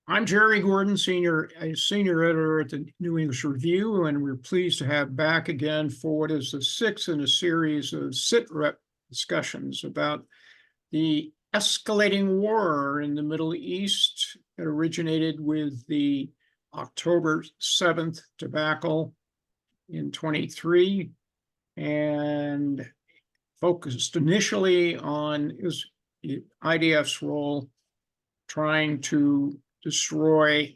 I'm Jerry Gordon, senior editor at the New English Review, and we're pleased to have back again for what is the sixth in a series of sit-rep discussions about the escalating war in the Middle East that originated with the October 7th debacle in 23 and focused initially on IDF's role trying to destroy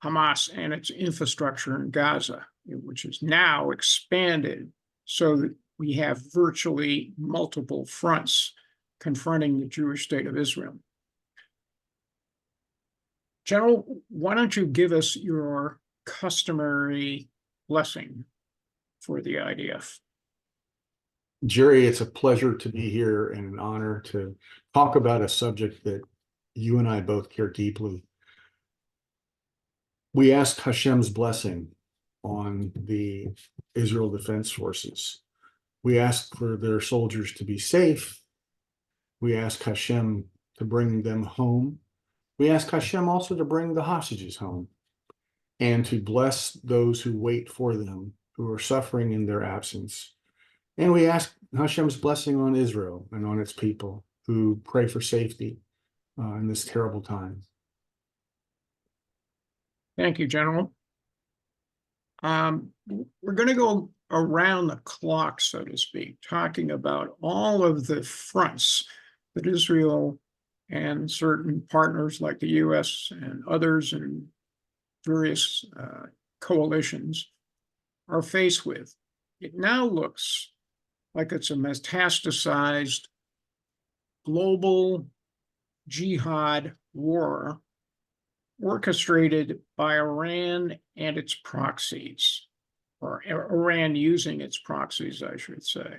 Hamas and its infrastructure in Gaza, which is now expanded so that we have virtually multiple fronts confronting the Jewish state of Israel. General, why don't you give us your customary blessing for the IDF? Jerry, it's a pleasure to be here and an honor to talk about a subject that you and I both care deeply. We ask Hashem's blessing on the Israel Defense Forces. We ask for their soldiers to be safe. We ask Hashem to bring them home. We ask Hashem also to bring the hostages home and to bless those who wait for them, who are suffering in their absence. And we ask Hashem's blessing on Israel and on its people who pray for safety in this terrible time. Thank you, General. We're going to go around the clock, so to speak, talking about all of the fronts that Israel and certain partners like the US and others and various coalitions are faced with. It now looks like it's a metastasized global jihad war orchestrated by Iran and its proxies, or Iran using its proxies, I should say.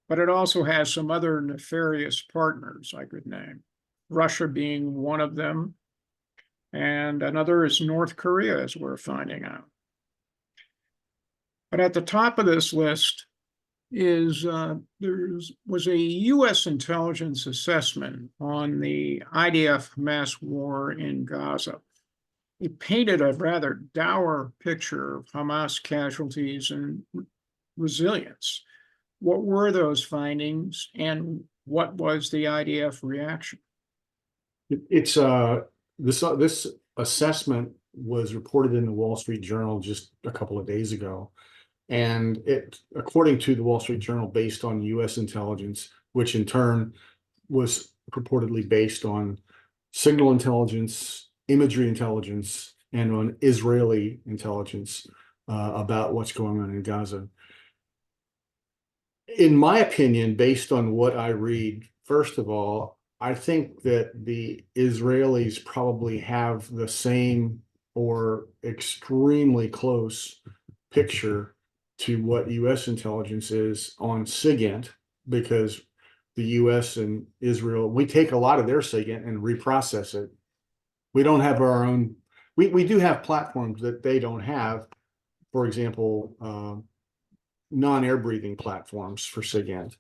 But it also has some other nefarious partners I could name, Russia being one of them, and another is North Korea, as we're finding out. But at the top of this list is there was a U.S. intelligence assessment on the IDF-Hamas war in Gaza. It painted a rather dour picture of Hamas casualties and resilience. What were those findings, and what was the IDF reaction? It's this assessment was reported in the Wall Street Journal just a couple of days ago. And it, according to the Wall Street Journal, based on U.S. intelligence, which in turn was purportedly based on signal intelligence, imagery intelligence, and on Israeli intelligence about what's going on in Gaza. In my opinion, based on what I read, first of all, I think that the Israelis probably have the same or extremely close picture to what U.S. intelligence is on SIGINT, because the U.S. and Israel, we take a lot of their SIGINT and reprocess it. We don't have our own, we do have platforms that they don't have, for example, non-air breathing platforms for SIGINT,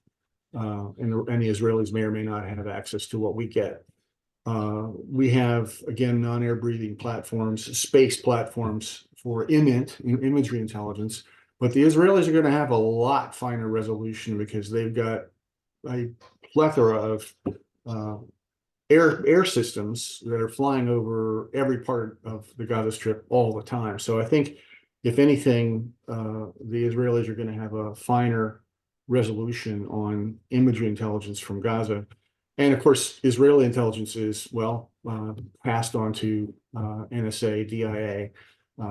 and the Israelis may or may not have access to what we get. We have, again, non-air breathing platforms, space platforms for imagery intelligence. But the Israelis are going to have a lot finer resolution because they've got a plethora of air systems that are flying over every part of the Gaza Strip all the time. So I think, if anything, the Israelis are going to have a finer resolution on imagery intelligence from Gaza. And of course, Israeli intelligence is, well, passed on to NSA, DIA,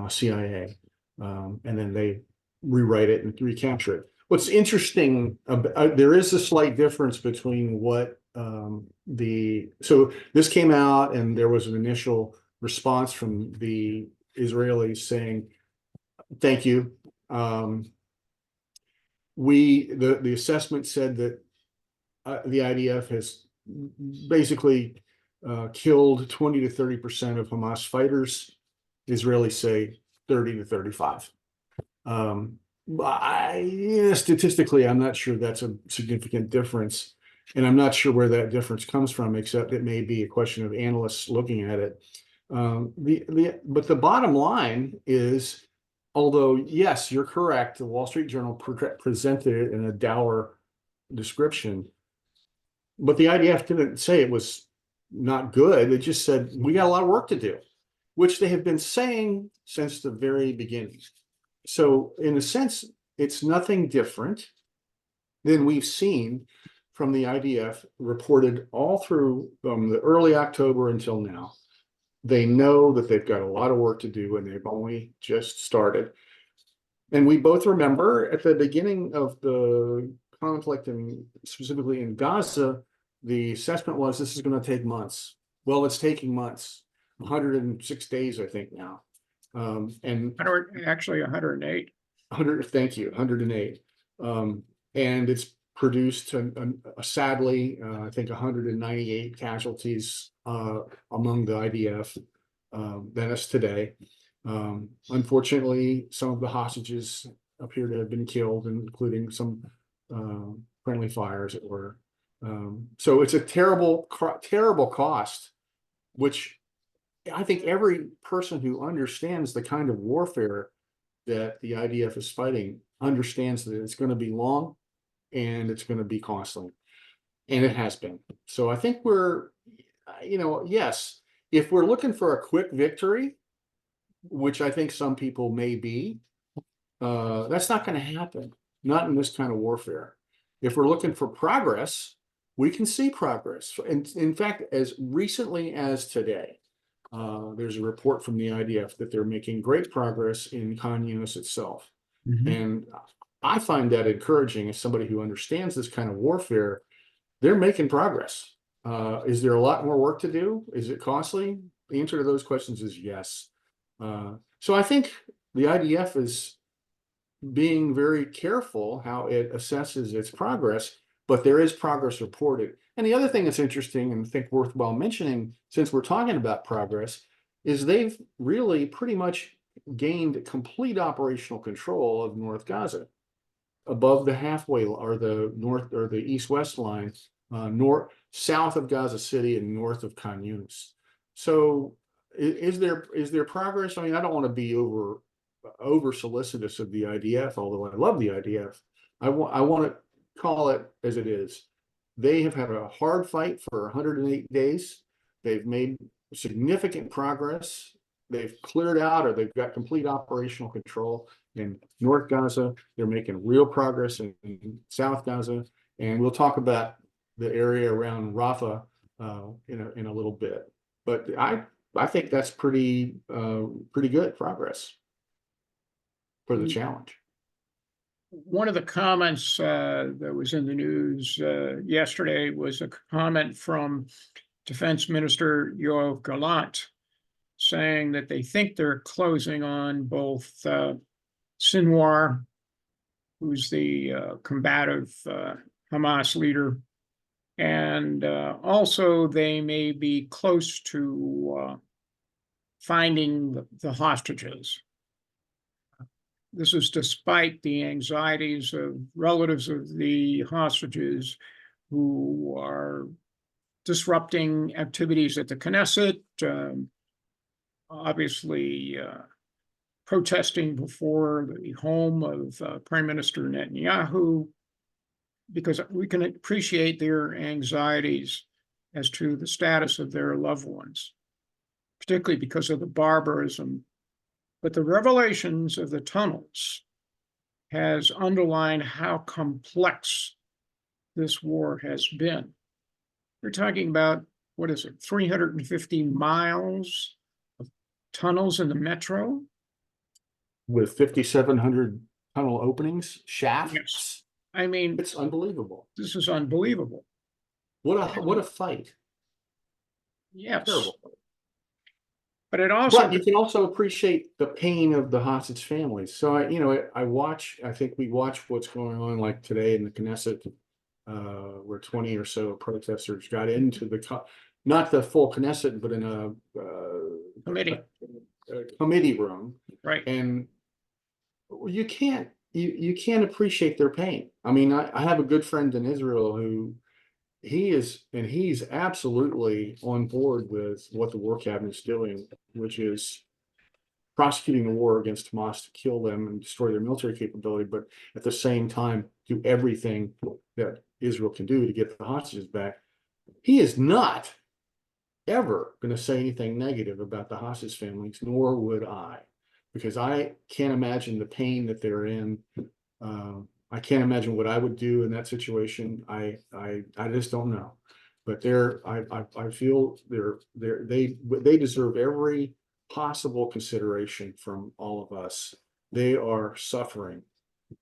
CIA, and then they rewrite it and recapture it. What's interesting, there is a slight difference between what so this came out and there was an initial response from the Israelis saying, thank you. The assessment said that the IDF has basically killed 20 to 30% of Hamas fighters. Israelis say 30 to 35. Statistically, I'm not sure that's a significant difference. And I'm not sure where that difference comes from, except it may be a question of analysts looking at it. But the bottom line is, although yes, you're correct, the Wall Street Journal presented it in a dour description, but the IDF didn't say it was not good. It just said we got a lot of work to do, which they have been saying since the very beginning. So in a sense, it's nothing different than we've seen from the IDF reported all through the early October until now. They know that they've got a lot of work to do and they've only just started. And we both remember at the beginning of the conflict, and specifically in Gaza, the assessment was this is going to take months. Well, it's taking months, 106 days, I think now. And actually 108. 100, thank you, 108. And it's produced, sadly, I think 198 casualties among the IDF. That is today. Unfortunately, some of the hostages appear to have been killed, including some friendly fire, as it were. So it's a terrible, terrible cost, which I think every person who understands the kind of warfare that the IDF is fighting understands that it's going to be long and it's going to be costly. And it has been. So I think we're, yes, if we're looking for a quick victory, which I think some people may be, that's not going to happen. Not in this kind of warfare. If we're looking for progress, we can see progress. And in fact, as recently as today, there's a report from the IDF that they're making great progress in Khan Yunis itself. Mm-hmm. And I find that encouraging as somebody who understands this kind of warfare. They're making progress. Is there a lot more work to do? Is it costly? The answer to those questions is yes. So I think the IDF is being very careful how it assesses its progress, but there is progress reported. And the other thing that's interesting and I think worthwhile mentioning, since we're talking about progress, is they've really pretty much gained complete operational control of North Gaza, above the halfway or the north or the east-west line, south of Gaza City and north of Khan Yunis. So is there progress? I mean, I don't want to be over solicitous of the IDF, although I love the IDF. I want to call it as it is. They have had a hard fight for 108 days. They've made significant progress. They've cleared out, or they've got complete operational control in North Gaza. They're making real progress in South Gaza, and we'll talk about the area around Rafah in a little bit. But I think that's pretty good progress for the challenge. One of the comments that was in the news yesterday was a comment from Defense Minister Yoav Gallant, saying that they think they're closing on both Sinwar, who's the combative Hamas leader, and also they may be close to finding the hostages. This is despite the anxieties of relatives of the hostages who are disrupting activities at the Knesset, obviously protesting before the home of Prime Minister Netanyahu, because we can appreciate their anxieties as to the status of their loved ones, particularly because of the barbarism. But the revelations of the tunnels has underlined how complex this war has been. We're talking about, 350 miles of tunnels in the metro? With 5,700 tunnel openings, shafts. Yes. I mean, it's unbelievable. This is unbelievable. What a fight. Yes. Terrible. But you can also appreciate the pain of the hostage families. So I think we watch what's going on like today in the Knesset, where 20 or so protesters got into not the full Knesset, but in a committee room. Right. And you can't appreciate their pain. I mean, I have a good friend in Israel who he's absolutely on board with what the war cabinet is doing, which is prosecuting the war against Hamas to kill them and destroy their military capability, but at the same time do everything that Israel can do to get the hostages back. He is not ever going to say anything negative about the hostage families, nor would I, because I can't imagine the pain that they're in. I can't imagine what I would do in that situation. I just don't know. But I feel they deserve every possible consideration from all of us. They are suffering,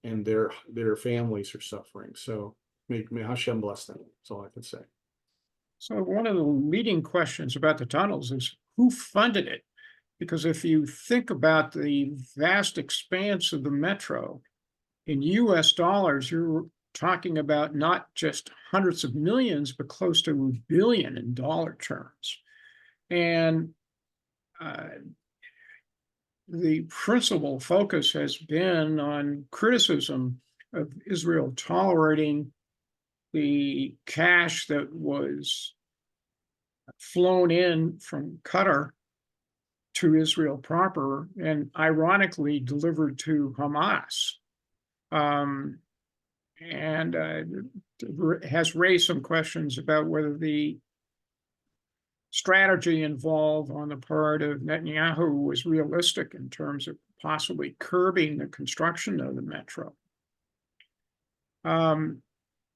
and their families are suffering. So may Hashem bless them. That's all I can say. So one of the leading questions about the tunnels is who funded it? Because if you think about the vast expanse of the metro in US dollars, you're talking about not just hundreds of millions, but close to $1 billion in dollar terms. And the principal focus has been on criticism of Israel tolerating the cash that was flown in from Qatar to Israel proper and ironically delivered to Hamas. And has raised some questions about whether the strategy involved on the part of Netanyahu was realistic in terms of possibly curbing the construction of the metro.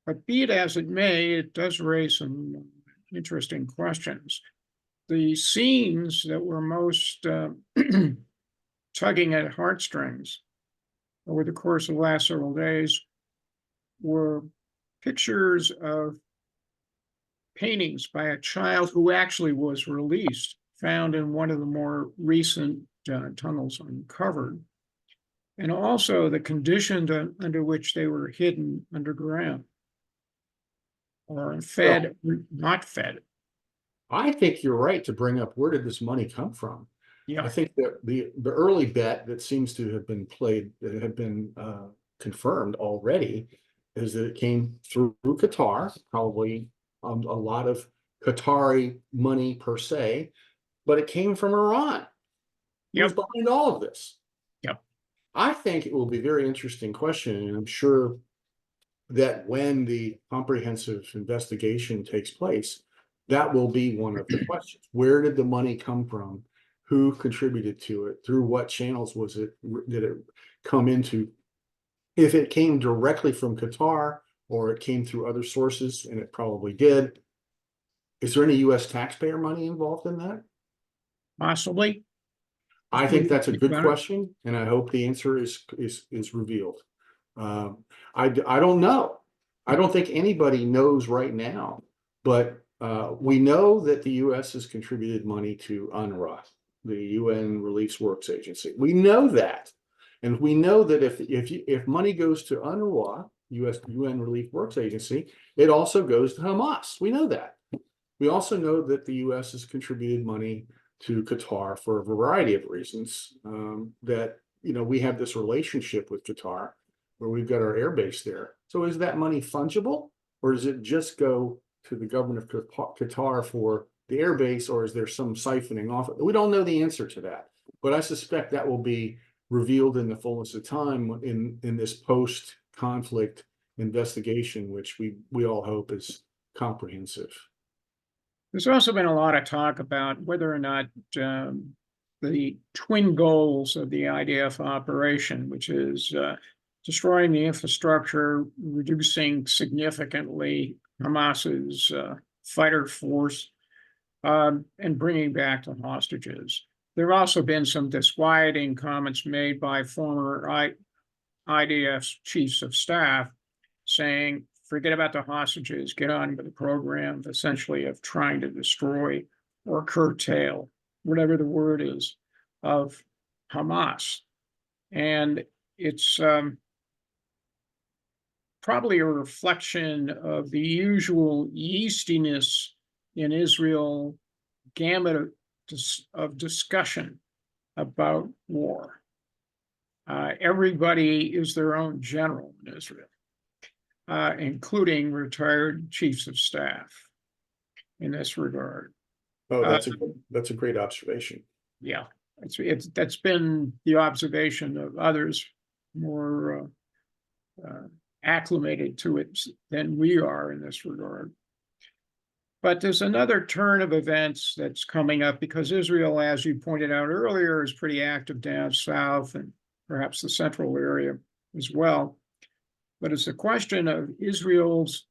But be it as it may, it does raise some interesting questions. The scenes that were most tugging at heartstrings over the course of the last several days were pictures of paintings by a child who actually was released, found in one of the more recent tunnels uncovered, and also the conditions under which they were hidden underground or fed, not fed. I think you're right to bring up where did this money come from? Yeah. I think that the early bet that seems to have been played, that have been confirmed already, is that it came through Qatar, probably a lot of Qatari money per se, but it came from Iran. Who's behind all of this? Yep. I think it will be a very interesting question, and I'm sure that when the comprehensive investigation takes place, that will be one of the questions. Where did the money come from? Who contributed to it? Through what channels did it come into? If it came directly from Qatar or it came through other sources, and it probably did, is there any US taxpayer money involved in that? Possibly. I think that's a good question, and I hope the answer is revealed. I don't know. I don't think anybody knows right now, but we know that the U.S. has contributed money to UNRWA, the UN Relief Works Agency. We know that, and we know that if money goes to UNRWA, UN Relief Works Agency, it also goes to Hamas. We know that. We also know that the U.S. has contributed money to Qatar for a variety of reasons. That we have this relationship with Qatar, where we've got our air base there. So is that money fungible, or does it just go to the government of Qatar for the air base, or is there some siphoning off? We don't know the answer to that, but I suspect that will be revealed in the fullness of time in this post-conflict investigation, which we all hope is comprehensive. There's also been a lot of talk about whether or not the twin goals of the IDF operation, which is destroying the infrastructure, reducing significantly Hamas's fighter force, and bringing back the hostages. There have also been some disquieting comments made by former IDF chiefs of staff saying, forget about the hostages, get on with the program, essentially of trying to destroy or curtail, whatever the word is, of Hamas. And it's probably a reflection of the usual yeastiness in Israel gamut of discussion about war. Everybody is their own general in Israel. including retired chiefs of staff in this regard. Oh, Uh, that's a great observation. Yeah, that's been the observation of others more acclimated to it than we are in this regard. But there's another turn of events that's coming up because Israel, as you pointed out earlier, is pretty active down south and perhaps the central area as well. But it's a question of Israel's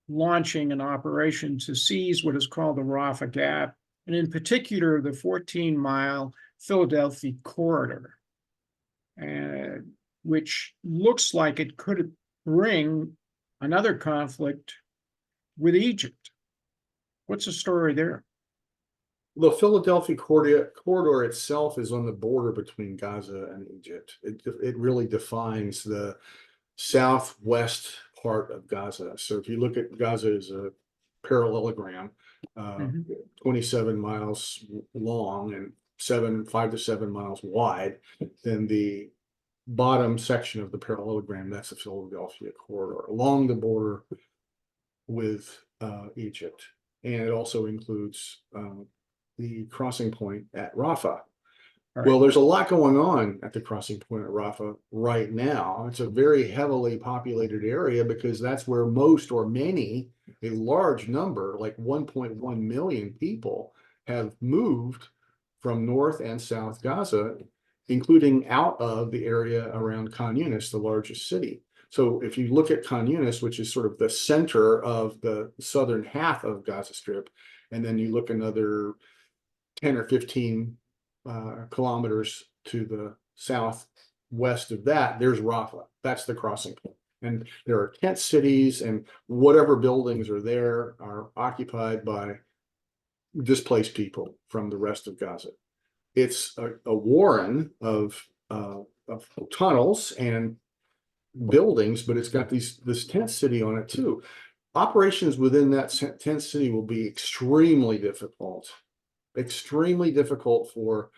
launching an operation to seize what is called the Rafah Gap, and in particular, the 14-mile Philadelphia corridor, which looks like it could bring another conflict with Egypt. What's the story there? The Philadelphia corridor itself is on the border between Gaza and Egypt. It really defines the southwest part of Gaza. So if you look at Gaza as a parallelogram, 27 miles long and 5 to 7 miles wide, then the bottom section of the parallelogram, that's the Philadelphia corridor along the border with Egypt. And it also includes the crossing point at Rafah. Right. Well, there's a lot going on at the crossing point at Rafah right now. It's a very heavily populated area because that's where most or many, a large number, like 1.1 million people, have moved from North and South Gaza, including out of the area around Khan Yunis, the largest city. So if you look at Khan Yunis, which is sort of the center of the southern half of Gaza Strip, and then you look another 10 or 15 kilometers to the southwest of that, there's Rafah. That's the crossing point. And there are tent cities, and whatever buildings are there are occupied by displaced people from the rest of Gaza. It's a warren of tunnels and buildings, but it's got this tent city on it too. Operations within that tent city will be extremely difficult for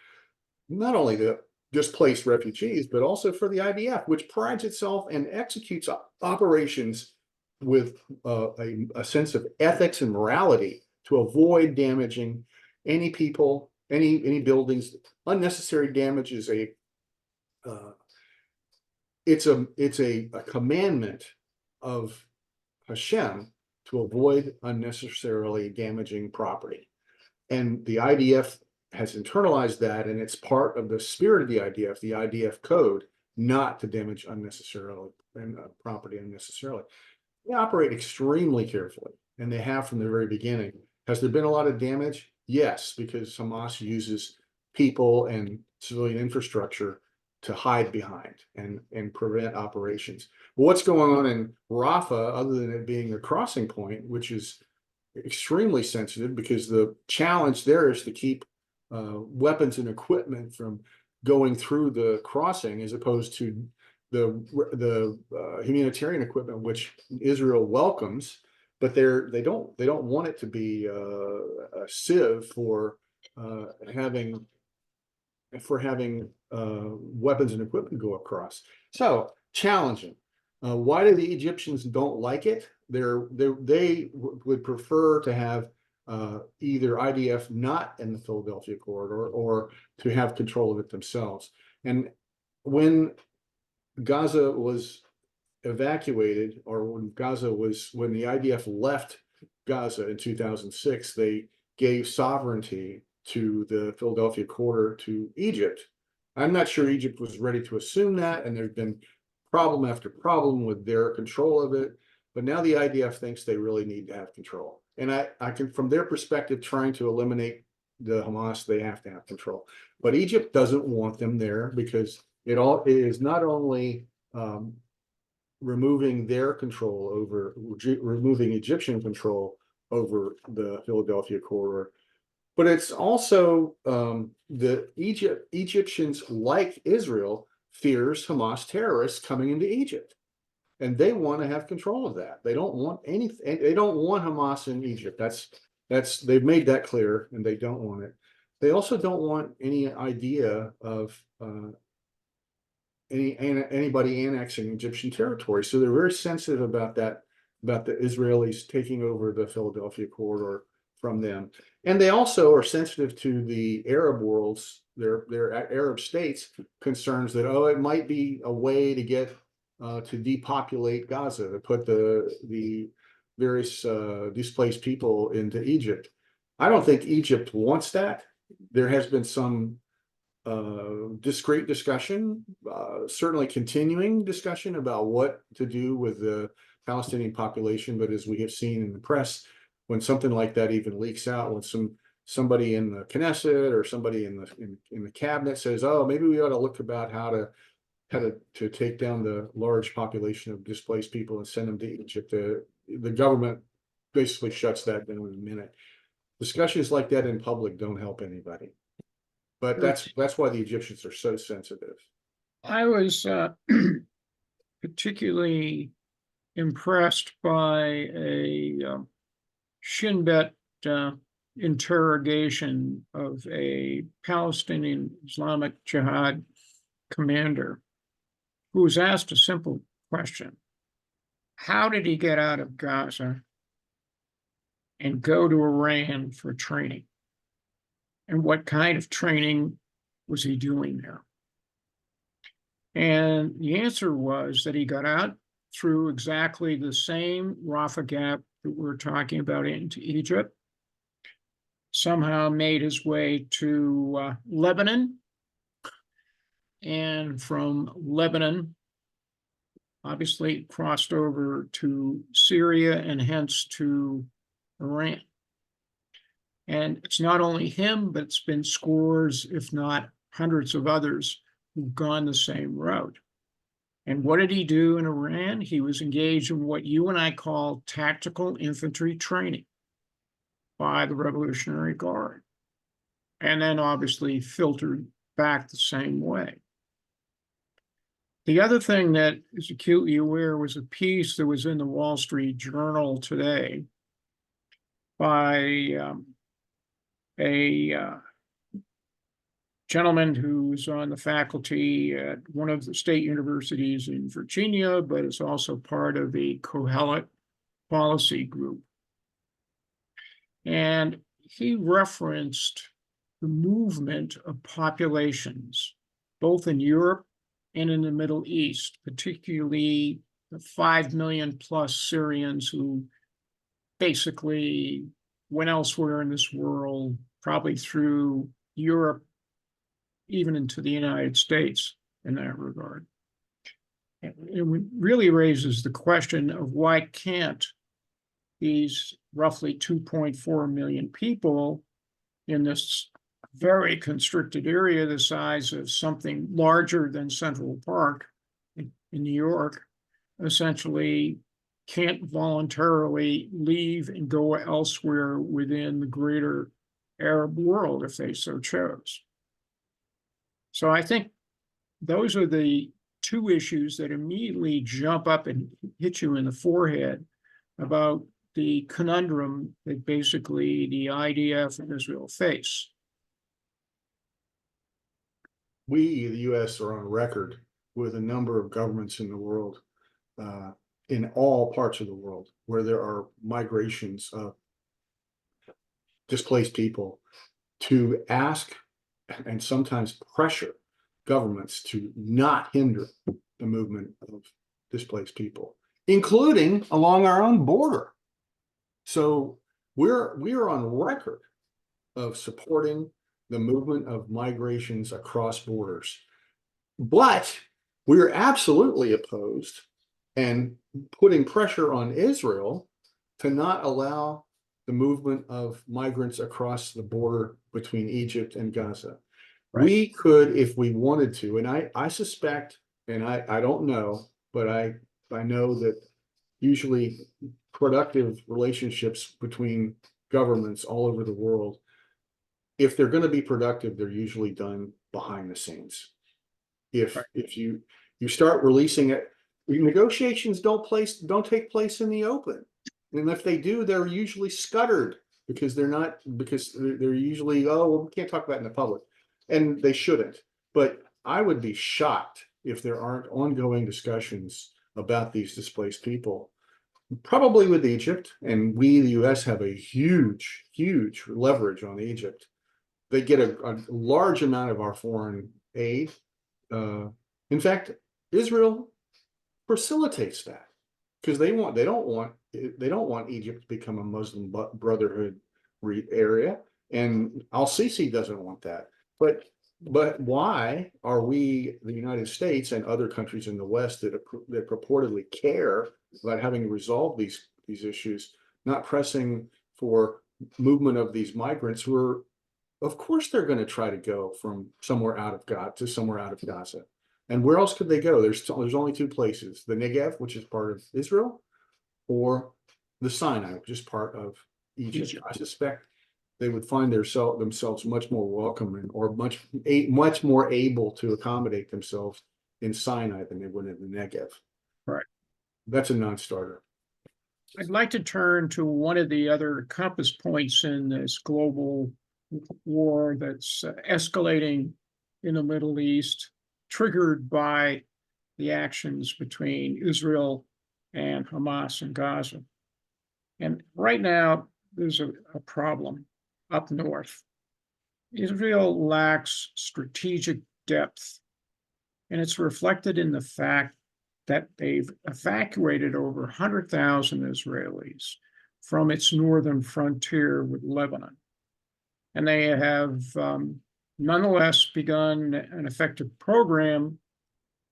not only the displaced refugees, but also for the IDF, which prides itself and executes operations with a sense of ethics and morality to avoid damaging any people, any buildings. Unnecessary damage is it's a commandment of Hashem to avoid unnecessarily damaging property. And the IDF has internalized that, and it's part of the spirit of the IDF code, not to damage unnecessarily property unnecessarily. They operate extremely carefully, and they have from the very beginning. Has there been a lot of damage? Yes, because Hamas uses people and civilian infrastructure to hide behind and prevent operations. But what's going on in Rafah, other than it being a crossing point, which is extremely sensitive because the challenge there is to keep weapons and equipment from going through the crossing, as opposed to the humanitarian equipment, which Israel welcomes, but they don't want it to be a sieve for having weapons and equipment go across. So challenging. Why do the Egyptians don't like it? They would prefer to have either IDF not in the Philadelphia corridor or to have control of it themselves. And when Gaza was evacuated, or when the IDF left Gaza in 2006, they gave sovereignty to the Philadelphia corridor to Egypt. I'm not sure Egypt was ready to assume that, and there's been problem after problem with their control of it. But now the IDF thinks they really need to have control. And I can, from their perspective, trying to eliminate the Hamas, they have to have control. But Egypt doesn't want them there because it is not only removing their control over, removing Egyptian control over the Philadelphia corridor, but it's also the Egyptians, like Israel, fears Hamas terrorists coming into Egypt. And they want to have control of that. They don't want anything. They don't want Hamas in Egypt. They've made that clear, and they don't want it. They also don't want any idea of anybody annexing Egyptian territory. So they're very sensitive about that about the Israelis taking over the Philadelphia corridor from them. And they also are sensitive to the Arab world's, their Arab states' concerns that, oh, it might be a way to get to depopulate Gaza, to put the various displaced people into Egypt. I don't think Egypt wants that. There has been some discrete discussion, certainly continuing discussion about what to do with the Palestinian population. But as we have seen in the press, when something like that even leaks out, when somebody in the Knesset or somebody in the cabinet says, "Oh, maybe we ought to look about how to take down the large population of displaced people and send them to Egypt," the government basically shuts that down in a minute. Discussions like that in public don't help anybody. But that's why the Egyptians are so sensitive. I was particularly impressed by a Shin Bet interrogation of a Palestinian Islamic Jihad commander who was asked a simple question. How did he get out of Gaza and go to Iran for training? And what kind of training was he doing there? And the answer was that he got out through exactly the same Rafah gap that we're talking about into Egypt, somehow made his way to Lebanon, and from Lebanon, obviously crossed over to Syria and hence to Iran. And it's not only him, but it's been scores, if not hundreds of others who've gone the same route. And what did he do in Iran? He was engaged in what you and I call tactical infantry training by the Revolutionary Guard, and then obviously filtered back the same way. The other thing that is acutely aware was a piece that was in the Wall Street Journal today by a gentleman who's on the faculty at one of the state universities in Virginia, but is also part of a Kohelet policy group. And he referenced the movement of populations, both in Europe and in the Middle East, particularly the 5 million plus Syrians who basically went elsewhere in this world, probably through Europe, even into the United States in that regard. It really raises the question of why can't these roughly 2.4 million people in this very constricted area the size of something larger than Central Park in New York essentially can't voluntarily leave and go elsewhere within the greater Arab world if they so chose. So I think those are the two issues that immediately jump up and hit you in the forehead about the conundrum that basically the IDF and Israel face. We, the U.S., are on record with a number of governments in the world, in all parts of the world, where there are migrations of displaced people, to ask and sometimes pressure governments to not hinder the movement of displaced people, including along our own border. So we are on record of supporting the movement of migrations across borders. But we are absolutely opposed and putting pressure on Israel to not allow the movement of migrants across the border between Egypt and Gaza. Right. We could, if we wanted to, and I suspect, and I don't know, but I know that usually productive relationships between governments all over the world, if they're going to be productive, they're usually done behind the scenes. If you start releasing it, negotiations don't take place in the open, and if they do, they're usually scuttered because they're usually, oh, well, we can't talk about it in the public, and they shouldn't. But I would be shocked if there aren't ongoing discussions about these displaced people probably with Egypt, and we, the US, have a huge, huge leverage on Egypt. They get a large amount of our foreign aid. In fact, Israel facilitates that because they don't want Egypt to become a Muslim Brotherhood area, and al-Sisi doesn't want that. But why are we, the United States and other countries in the West that purportedly care about having to resolve these issues, not pressing for movement of these migrants who are, of course, they're going to try to go from somewhere out of Gaza to somewhere out of Gaza. And where else could they go? There's only two places: the Negev, which is part of Israel, or the Sinai, which is part of Egypt. I suspect they would find themselves much more welcome or much more able to accommodate themselves in Sinai than they would in the Negev. Right. That's a non-starter. I'd like to turn to one of the other compass points in this global war that's escalating in the Middle East, triggered by the actions between Israel and Hamas in Gaza. And right now, there's a problem up north. Israel lacks strategic depth, and it's reflected in the fact that they've evacuated over 100,000 Israelis from its northern frontier with Lebanon. And they have nonetheless begun an effective program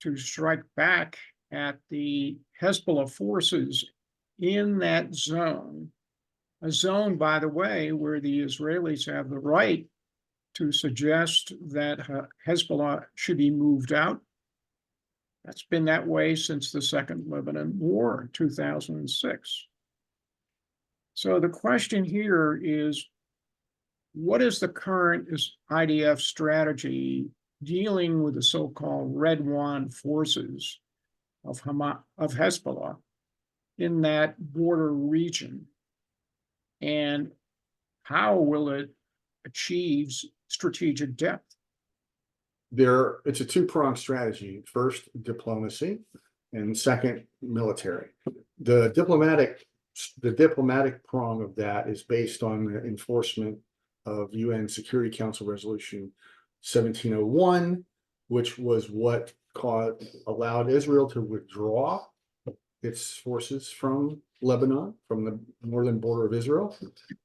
to strike back at the Hezbollah forces in that zone, a zone, by the way, where the Israelis have the right to suggest that Hezbollah should be moved out. That's been that way since the Second Lebanon War in 2006. So the question here is, what is the current IDF strategy dealing with the so-called Red Wand forces of Hezbollah in that border region? And how will it achieve strategic depth? It's a two-pronged strategy. First, diplomacy, and second, military. The diplomatic prong of that is based on the enforcement of UN Security Council Resolution 1701, which was what allowed Israel to withdraw its forces from Lebanon, from the northern border of Israel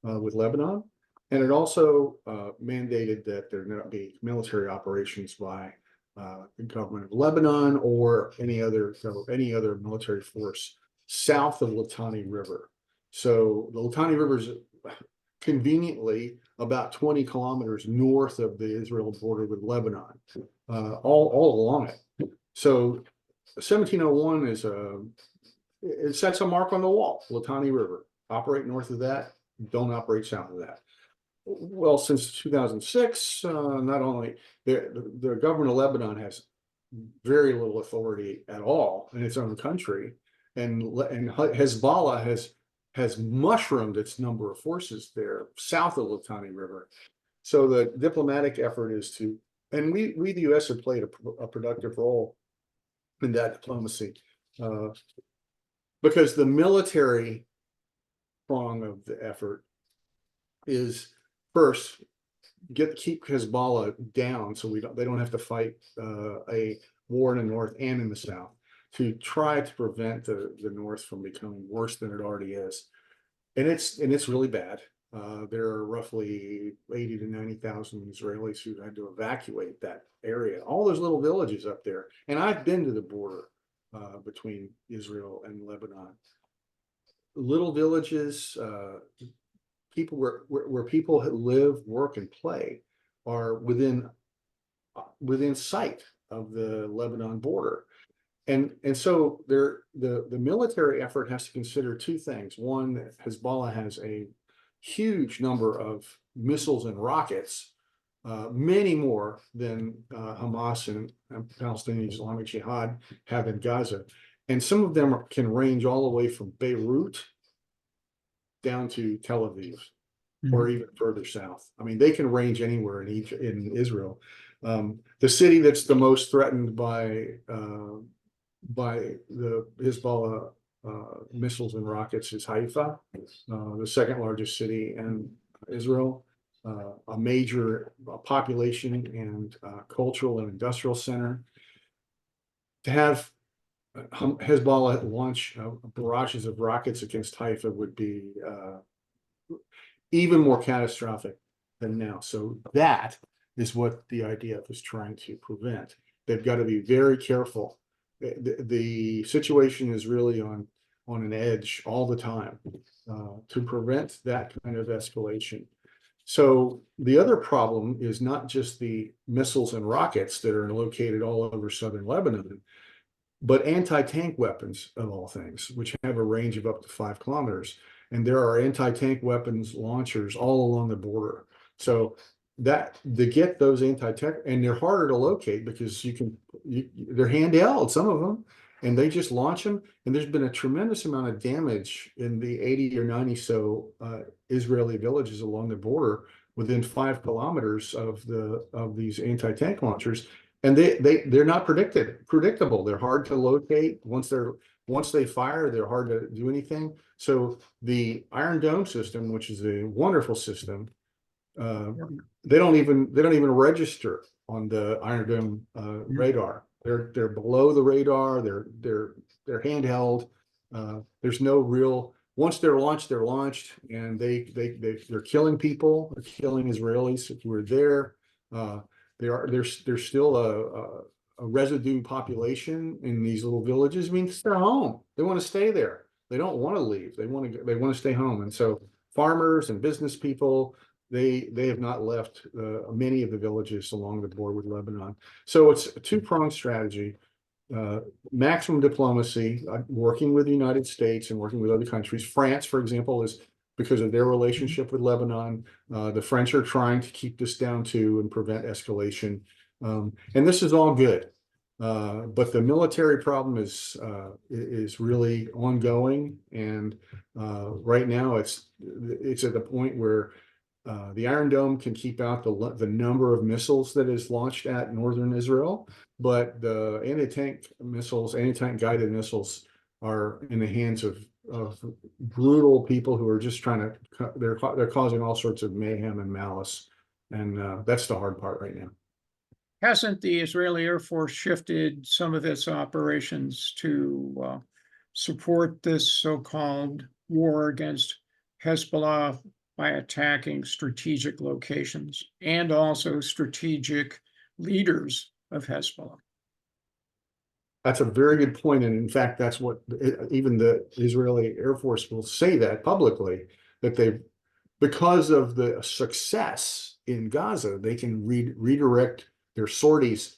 with Lebanon. And it also mandated that there not be military operations by the government of Lebanon or any other military force south of Litani River. So the Litani River is conveniently about 20 kilometers north of the Israel border with Lebanon, all along it. So 1701 it sets a mark on the wall. Litani River, operate north of that, don't operate south of that. Well, since 2006, not only the government of Lebanon has very little authority at all in its own country, and Hezbollah has mushroomed its number of forces there south of Litani River. So the diplomatic effort is to, and we the U.S. have played a productive role in that diplomacy, because the military prong of the effort is first keep Hezbollah down so they don't have to fight a war in the north and in the south, to try to prevent the north from becoming worse than it already is. And it's really bad. There are roughly 80 to 90,000 Israelis who had to evacuate that area, all those little villages up there. And I've been to the border between Israel and Lebanon. Little villages, people where people live, work, and play are within sight of the Lebanon border. And so the military effort has to consider two things. One, that Hezbollah has a huge number of missiles and rockets, many more than Hamas and Palestinian Islamic Jihad have in Gaza. And some of them can range all the way from Beirut down to Tel Aviv, or even further south. I mean, they can range anywhere in Israel. The city that's the most threatened by the Hezbollah missiles and rockets is Haifa, the second largest city in Israel, a major population and cultural and industrial center. To have Hezbollah launch barrages of rockets against Haifa would be even more catastrophic than now. So that is what the IDF is trying to prevent. They've got to be very careful. The situation is really on an edge all the time to prevent that kind of escalation. So the other problem is not just the missiles and rockets that are located all over southern Lebanon, but anti-tank weapons of all things, which have a range of up to 5 kilometers. And there are anti-tank weapons launchers all along the border. So that to get those anti-tank, and they're harder to locate because they're handheld, some of them, and they just launch them. And there's been a tremendous amount of damage in the 80 or 90 so Israeli villages along the border within 5 kilometers of these anti-tank launchers. And they're not predictable. They're hard to locate. Once they fire, they're hard to do anything. So the Iron Dome system, which is a wonderful system, they don't even register on the Iron Dome radar. They're below the radar. They're handheld. There's no real. Once they're launched, and they're killing people. They're killing Israelis who are there. There's still a residue population in these little villages. I mean, it's their home. They want to stay there. They don't want to leave. They want to stay home. And so farmers and business people, they have not left many of the villages along the border with Lebanon. So it's a two-pronged strategy. Maximum diplomacy, working with the United States and working with other countries. France, for example, is because of their relationship with Lebanon. The French are trying to keep this down too and prevent escalation. And this is all good. But the military problem is really ongoing. And right now it's at the point where the Iron Dome can keep out the number of missiles that is launched at northern Israel, but the anti-tank guided missiles are in the hands of brutal people who are just trying to, they're causing all sorts of mayhem and malice. And that's the hard part right now. Hasn't the Israeli Air Force shifted some of its operations to support this so-called war against Hezbollah by attacking strategic locations and also strategic leaders of Hezbollah? That's a very good point. And in fact, that's what even the Israeli Air Force will say that publicly, that because of the success in Gaza, they can redirect their sorties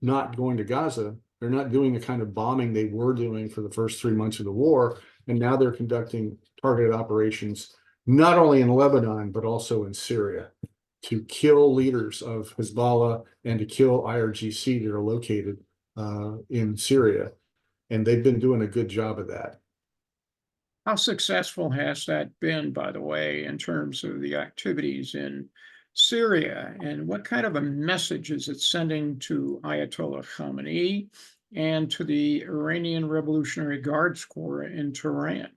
not going to Gaza. They're not doing the kind of bombing they were doing for the first 3 months of the war. And now they're conducting targeted operations, not only in Lebanon, but also in Syria, to kill leaders of Hezbollah and to kill IRGC that are located in Syria. And they've been doing a good job of that. How successful has that been, by the way, in terms of the activities in Syria? And what kind of a message is it sending to Ayatollah Khamenei and to the Iranian Revolutionary Guards Corps in Tehran?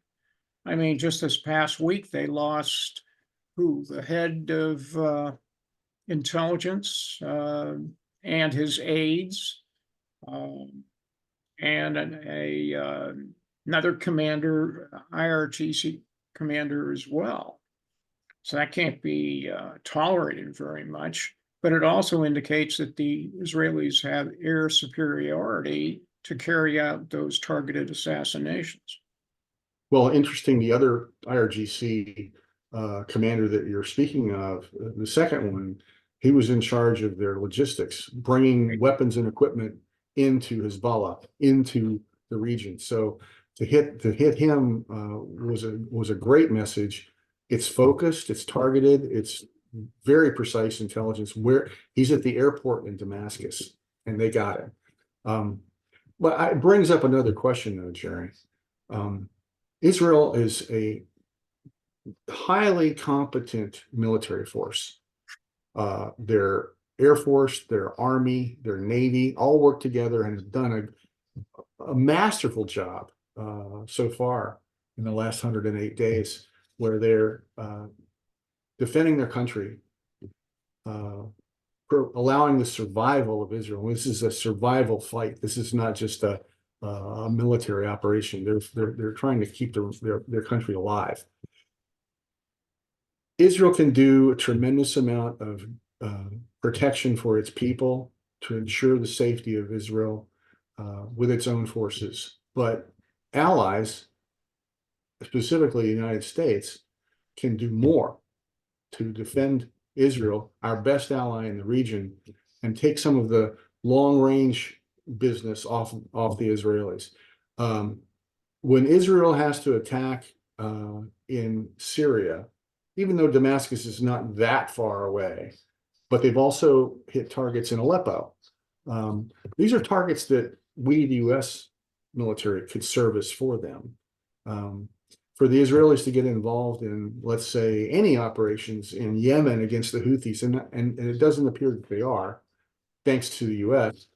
I mean, just this past week, they lost the head of intelligence and his aides, and another commander, IRGC commander as well. So that can't be tolerated very much. But it also indicates that the Israelis have air superiority to carry out those targeted assassinations. Well, interesting, the other IRGC commander that you're speaking of, the second one, he was in charge of their logistics, bringing weapons and equipment into Hezbollah, into the region. So to hit him was a great message. It's focused, it's targeted, it's very precise intelligence. Where he's at the airport in Damascus, and they got him. But it brings up another question, though, Jerry. Israel is a highly competent military force. Their Air Force, their Army, their Navy all work together and have done a masterful job so far in the last 108 days, where they're defending their country, allowing the survival of Israel. This is a survival fight. This is not just a military operation. They're trying to keep their country alive. Israel can do a tremendous amount of protection for its people to ensure the safety of Israel with its own forces. But allies, specifically the United States, can do more to defend Israel, our best ally in the region, and take some of the long-range business off the Israelis. When Israel has to attack in Syria, even though Damascus is not that far away, but they've also hit targets in Aleppo. These are targets that we, the U.S. military, could service for them. For the Israelis to get involved in, let's say, any operations in Yemen against the Houthis, and it doesn't appear that they are, thanks to the U.S.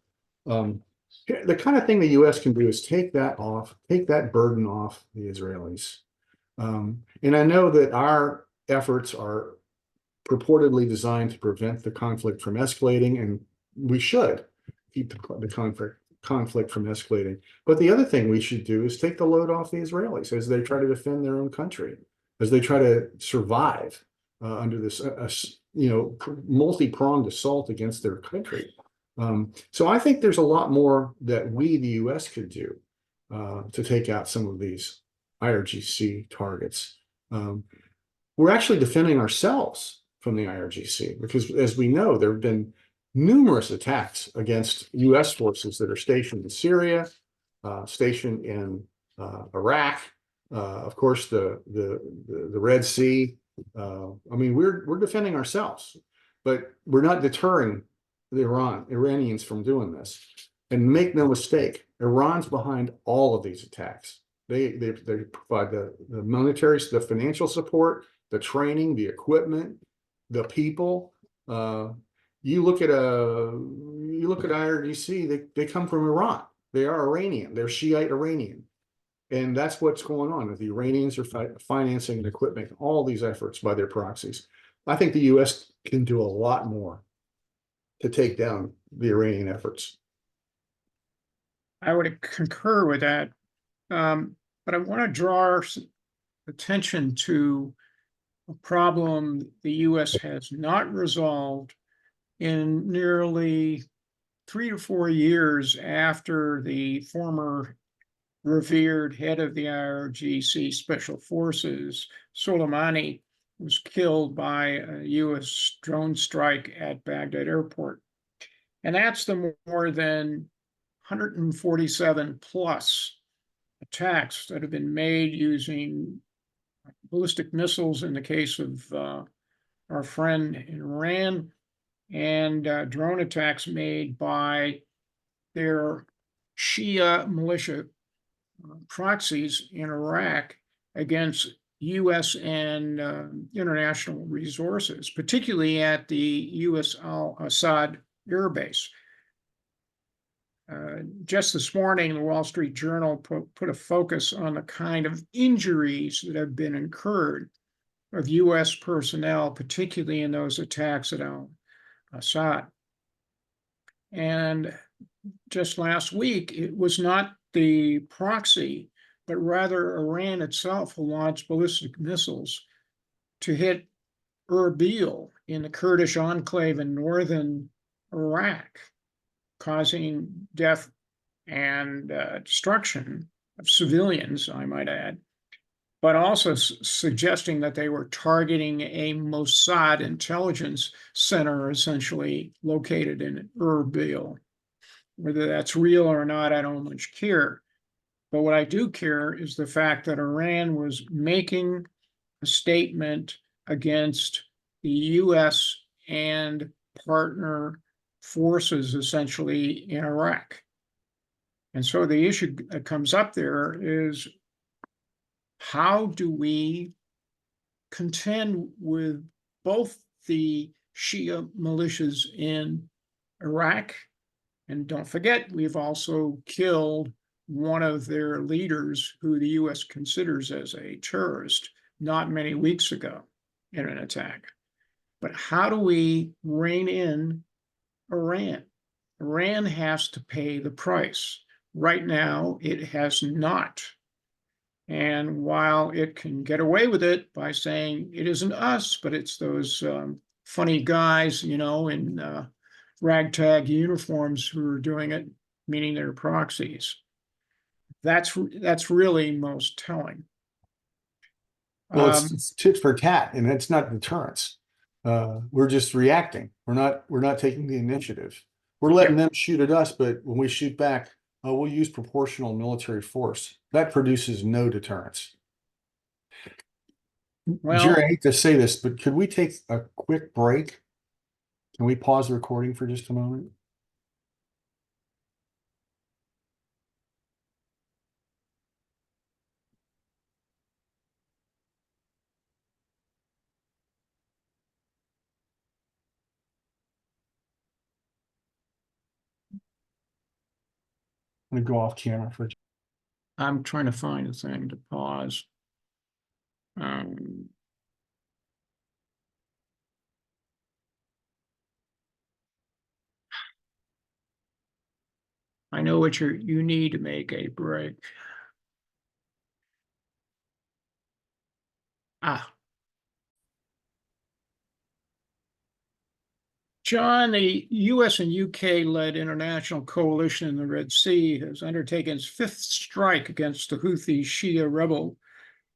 The kind of thing the U.S. can do is take that burden off the Israelis. And I know that our efforts are purportedly designed to prevent the conflict from escalating, and we should keep the conflict from escalating. But the other thing we should do is take the load off the Israelis as they try to defend their own country, as they try to survive under this multi-pronged assault against their country. So I think there's a lot more that we, the U.S., could do to take out some of these IRGC targets. We're actually defending ourselves from the IRGC because, as we know, there have been numerous attacks against U.S. forces that are stationed in Syria, stationed in Iraq, of course, the Red Sea. I mean, we're defending ourselves, but we're not deterring the Iranians from doing this. And make no mistake, Iran's behind all of these attacks. They provide the military, the financial support, the training, the equipment, the people. You look at IRGC, they come from Iran. They are Iranian. They're Shiite Iranian. And that's what's going on. The Iranians are financing and equipping all these efforts by their proxies. I think the U.S. can do a lot more to take down the Iranian efforts. I would concur with that. But I want to draw our attention to a problem the U.S. has not resolved in nearly 3 to 4 years after the former revered head of the IRGC Special Forces, Soleimani, was killed by a U.S. drone strike at Baghdad Airport. And that's the more than 147 plus attacks that have been made using ballistic missiles in the case of our friend in Iran, and drone attacks made by their Shia militia proxies in Iraq against U.S. and international resources, particularly at the U.S. Al-Assad Air Base. Just this morning, the Wall Street Journal put a focus on the kind of injuries that have been incurred of U.S. personnel, particularly in those attacks at Al-Assad. And just last week, it was not the proxy, but rather Iran itself who launched ballistic missiles to hit Erbil in the Kurdish enclave in northern Iraq, causing death and destruction of civilians, I might add, but also suggesting that they were targeting a Mossad intelligence center, essentially located in Erbil. Whether that's real or not, I don't much care. But what I do care is the fact that Iran was making a statement against the U.S. and partner forces, essentially, in Iraq. And so the issue that comes up there is, how do we contend with both the Shia militias in Iraq? And don't forget, we've also killed one of their leaders who the US considers as a terrorist not many weeks ago in an attack. But how do we rein in Iran? Iran has to pay the price. Right now, it has not. And while it can get away with it by saying it isn't us, but it's those funny guys, in ragtag uniforms who are doing it, meaning they're proxies. That's really most telling. Well, it's tit for tat, and it's not deterrence. We're just reacting. We're not taking the initiative. We're letting them shoot at us, but when we shoot back, we'll use proportional military force. That produces no deterrence. Well, Jerry, I hate to say this, but could we take a quick break? Can we pause the recording for just a moment? I'm gonna go off camera for. I'm trying to find a thing to pause. I know what you need to make a break. John, the US and UK-led international coalition in the Red Sea has undertaken its fifth strike against the Houthi Shia rebel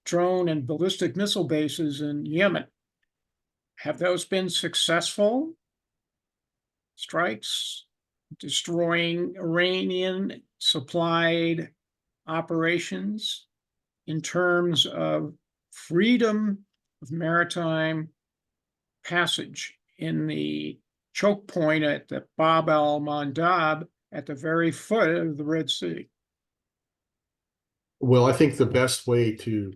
drone and ballistic missile bases in Yemen. Have those been successful strikes, destroying Iranian-supplied operations in terms of freedom of maritime passage in the choke point at the Bab al-Mandab at the very foot of the Red Sea? Well, I think the best way to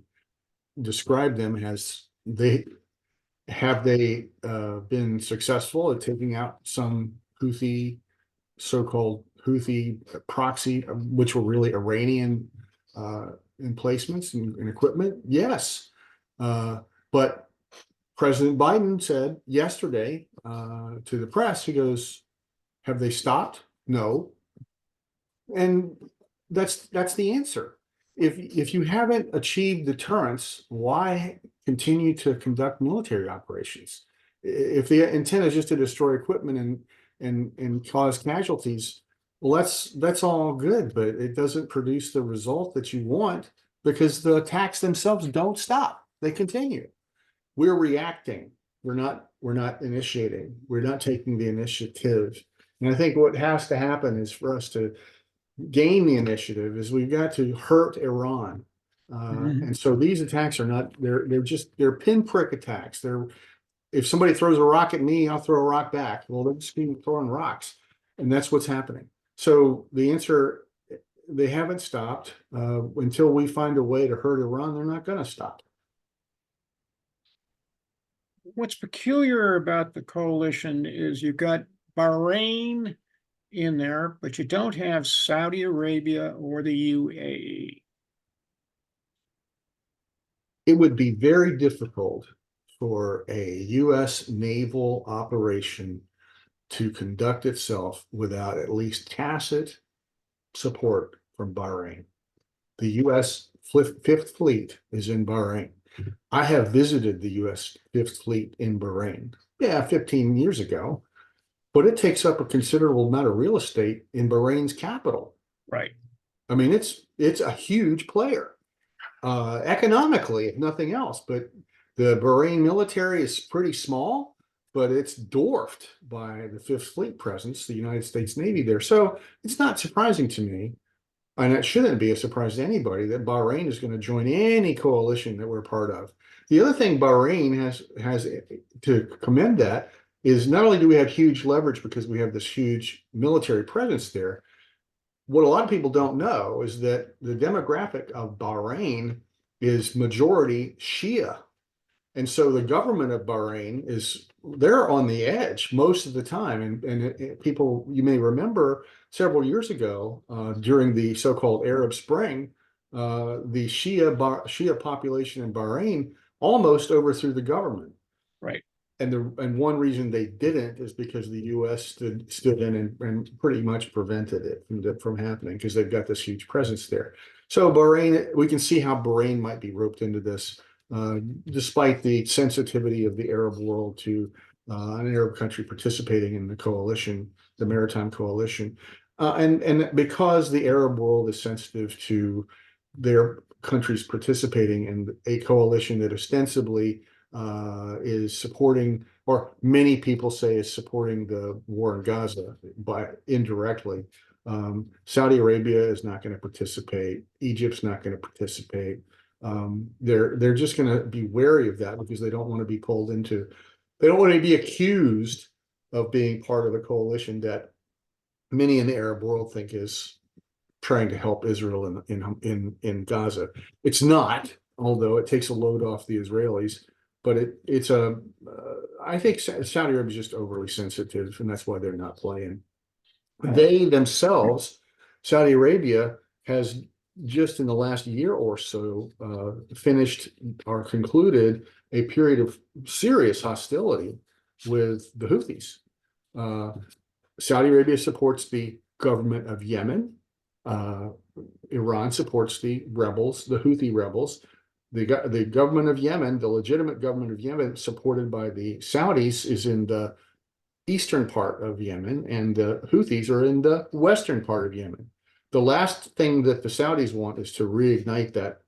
describe them as they been successful at taking out some Houthi, so-called Houthi proxy, which were really Iranian emplacements and equipment? Yes. But President Biden said yesterday to the press, he goes, have they stopped? No. And that's the answer. If you haven't achieved deterrence, why continue to conduct military operations? If the intent is just to destroy equipment and cause casualties, well, that's all good, but it doesn't produce the result that you want because the attacks themselves don't stop. They continue. We're reacting. We're not initiating. We're not taking the initiative. And I think what has to happen is for us to gain the initiative is we've got to hurt Iran. And so these attacks are not, they're pinprick attacks. If somebody throws a rock at me, I'll throw a rock back. Well, they're just throwing rocks. And that's what's happening. So the answer, they haven't stopped. Until we find a way to hurt Iran, they're not going to stop. What's peculiar about the coalition is you've got Bahrain in there, but you don't have Saudi Arabia or the UAE. It would be very difficult for a U.S. naval operation to conduct itself without at least tacit support from Bahrain. The U.S. Fifth Fleet is in Bahrain. I have visited the U.S. Fifth Fleet in Bahrain, 15 years ago, but it takes up a considerable amount of real estate in Bahrain's capital. Right. I mean, it's a huge player, economically, if nothing else. But the Bahrain military is pretty small, but it's dwarfed by the Fifth Fleet presence, the United States Navy there. So it's not surprising to me, and it shouldn't be a surprise to anybody, that Bahrain is going to join any coalition that we're part of. The other thing Bahrain has to commend that is not only do we have huge leverage because we have this huge military presence there, what a lot of people don't know is that the demographic of Bahrain is majority Shia. And so the government of Bahrain they're on the edge most of the time. And people, you may remember several years ago, during the so-called Arab Spring, the Shia population in Bahrain almost overthrew the government. Right. And one reason they didn't is because the U.S. stood in and pretty much prevented it from happening, because they've got this huge presence there. So Bahrain, we can see how Bahrain might be roped into this, despite the sensitivity of the Arab world to an Arab country participating in the coalition, the maritime coalition, and because the Arab world is sensitive to their countries participating in a coalition that ostensibly is supporting, or many people say is supporting, the war in Gaza by indirectly. Saudi Arabia is not going to participate. Egypt's not going to participate. They're just going to be wary of that because they don't want to be pulled into. They don't want to be accused of being part of a coalition that many in the Arab world think is trying to help Israel in Gaza. It's not, although it takes a load off the Israelis. But I think Saudi Arabia is just overly sensitive, and that's why they're not playing. They themselves, Saudi Arabia has just in the last year or so finished or concluded a period of serious hostility with the Houthis. Saudi Arabia supports the government of Yemen. Iran supports the rebels, the Houthi rebels. The government of Yemen, the legitimate government of Yemen, supported by the Saudis, is in the eastern part of Yemen, and the Houthis are in the western part of Yemen. The last thing that the Saudis want is to reignite that.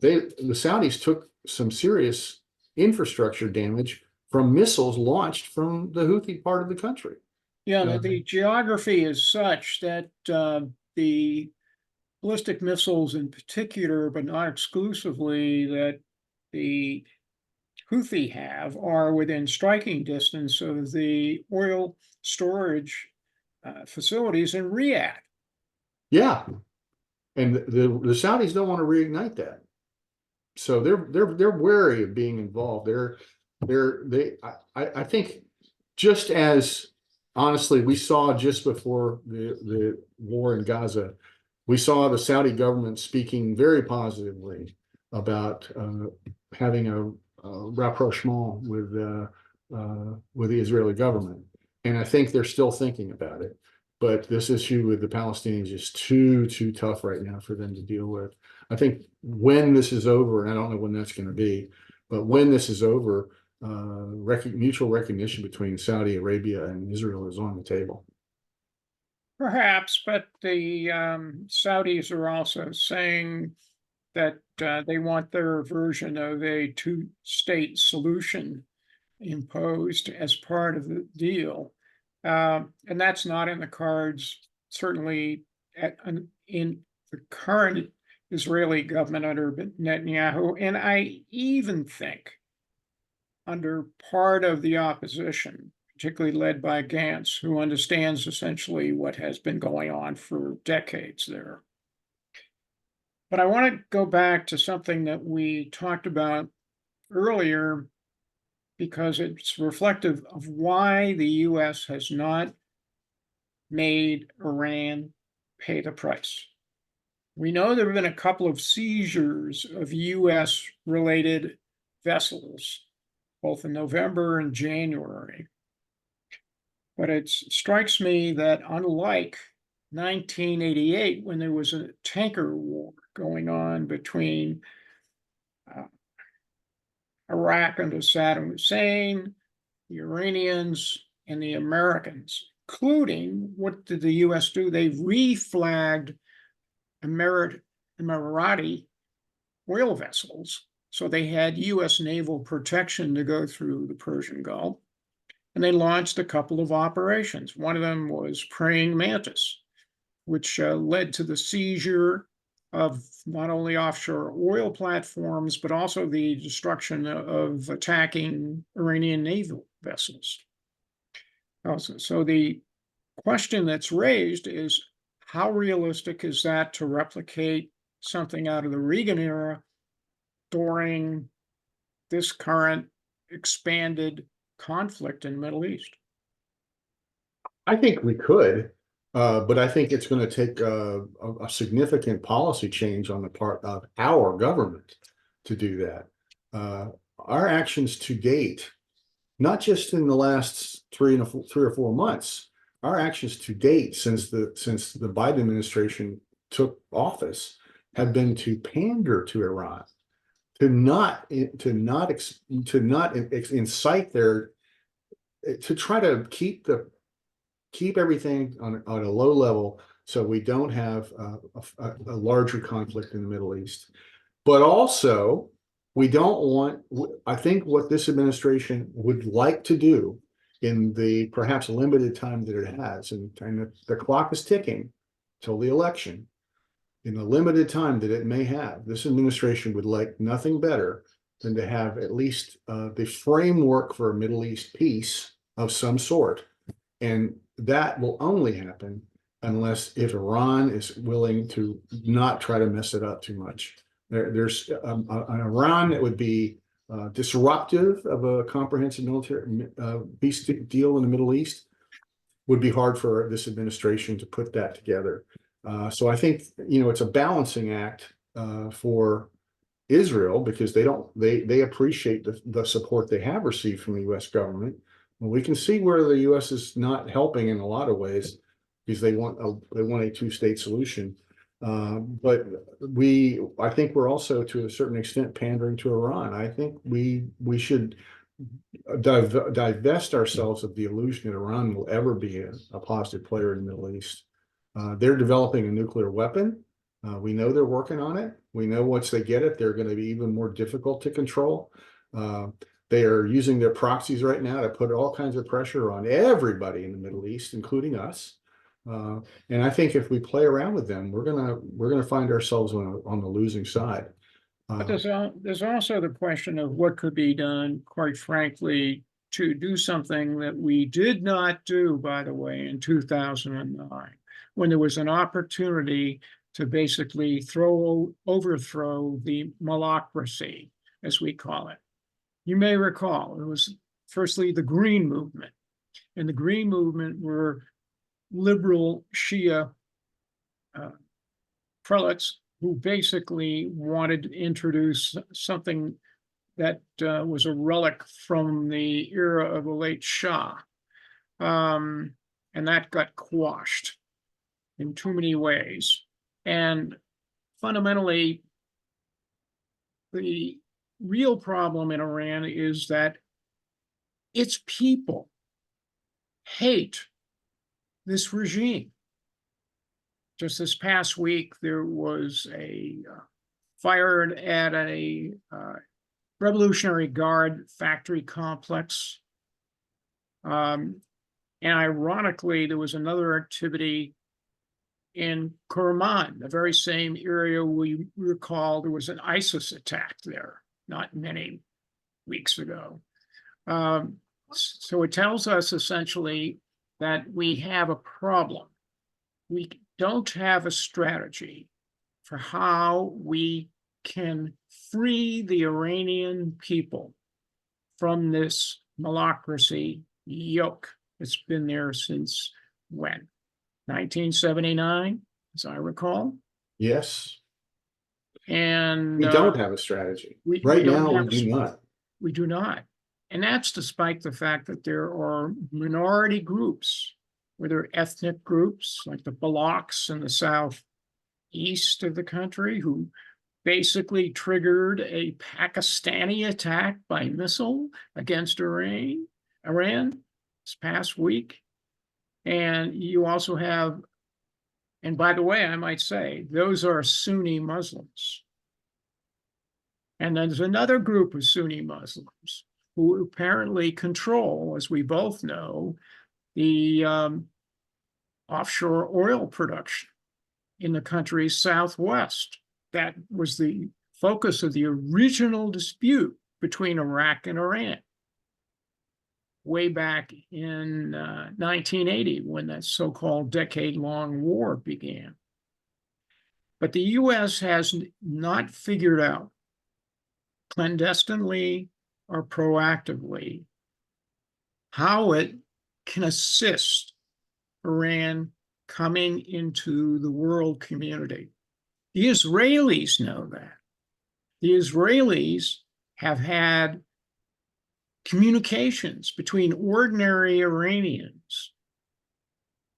The Saudis took some serious infrastructure damage from missiles launched from the Houthi part of the country. Yeah, the geography is such that the ballistic missiles in particular, but not exclusively, that the Houthi have are within striking distance of the oil storage facilities in Riyadh. Yeah, and the Saudis don't want to reignite that, so they're wary of being involved. I think, just as honestly we saw just before the war in Gaza, we saw the Saudi government speaking very positively about having a rapprochement with the Israeli government, and I think they're still thinking about it. But this issue with the Palestinians is too tough right now for them to deal with. I think when this is over, and I don't know when that's going to be, but when this is over, mutual recognition between Saudi Arabia and Israel is on the table. Perhaps, but the Saudis are also saying that they want their version of a two-state solution imposed as part of the deal. And that's not in the cards, certainly in the current Israeli government under Netanyahu. And I even think under part of the opposition, particularly led by Gantz, who understands essentially what has been going on for decades there. But I want to go back to something that we talked about earlier, because it's reflective of why the U.S. has not made Iran pay the price. We know there have been a couple of seizures of U.S.-related vessels, both in November and January. But it strikes me that unlike 1988, when there was a tanker war going on between Iraq under Saddam Hussein, the Iranians, and the Americans, including, what did the U.S. do? They reflagged Emirati oil vessels, so they had U.S. naval protection to go through the Persian Gulf. And they launched a couple of operations. One of them was Praying Mantis, which led to the seizure of not only offshore oil platforms, but also the destruction of attacking Iranian naval vessels. So the question that's raised is, how realistic is that to replicate something out of the Reagan era during this current expanded conflict in the Middle East? I think we could, but I think it's going to take a significant policy change on the part of our government to do that. Our actions to date, not just in the last 3 or 4 months, our actions to date since the Biden administration took office have been to pander to Iran, to not incite their, to try to keep everything on a low level so we don't have a larger conflict in the Middle East. But also, we don't want, I think what this administration would like to do in the perhaps limited time that it has, and the clock is ticking till the election, in the limited time that it may have, this administration would like nothing better than to have at least the framework for a Middle East peace of some sort. And that will only happen if Iran is willing to not try to mess it up too much. There's an Iran that would be disruptive of a comprehensive military peace deal in the Middle East would be hard for this administration to put that together. So I think, it's a balancing act for Israel, because they appreciate the support they have received from the U.S. government. Well, we can see where the U.S. is not helping in a lot of ways, because they want a two-state solution. But I think we're also to a certain extent pandering to Iran. I think we should divest ourselves of the illusion that Iran will ever be a positive player in the Middle East. They're developing a nuclear weapon. We know they're working on it. We know once they get it, they're going to be even more difficult to control. They are using their proxies right now to put all kinds of pressure on everybody in the Middle East, including us. And I think if we play around with them, we're gonna find ourselves on the losing side. But there's also the question of what could be done, quite frankly, to do something that we did not do, by the way, in 2009, when there was an opportunity to basically overthrow the malocracy, as we call it. You may recall, it was firstly the Green Movement. And the Green Movement were liberal Shia prelates who basically wanted to introduce something that was a relic from the era of the late Shah. And that got quashed in too many ways. And fundamentally, the real problem in Iran is that its people hate this regime. Just this past week, there was a fire at a Revolutionary Guard factory complex. And ironically, there was another activity in Kerman, the very same area we recall there was an ISIS attack there not many weeks ago. So it tells us essentially that we have a problem. We don't have a strategy for how we can free the Iranian people from this malocracy yoke. It's been there since when? 1979, as I recall. Yes. And we don't have a strategy. Right now, we do not. We do not. And that's despite the fact that there are minority groups, whether ethnic groups like the Balochs in the southeast of the country, who basically triggered a Pakistani attack by missile against Iran this past week. And you also have, and by the way, I might say, those are Sunni Muslims. And then there's another group of Sunni Muslims who apparently control, as we both know, the offshore oil production in the country's southwest. That was the focus of the original dispute between Iraq and Iran way back in 1980, when that so-called decade-long war began. But the U.S. has not figured out, clandestinely or proactively how it can assist Iran coming into the world community. The Israelis know that. The Israelis have had communications between ordinary Iranians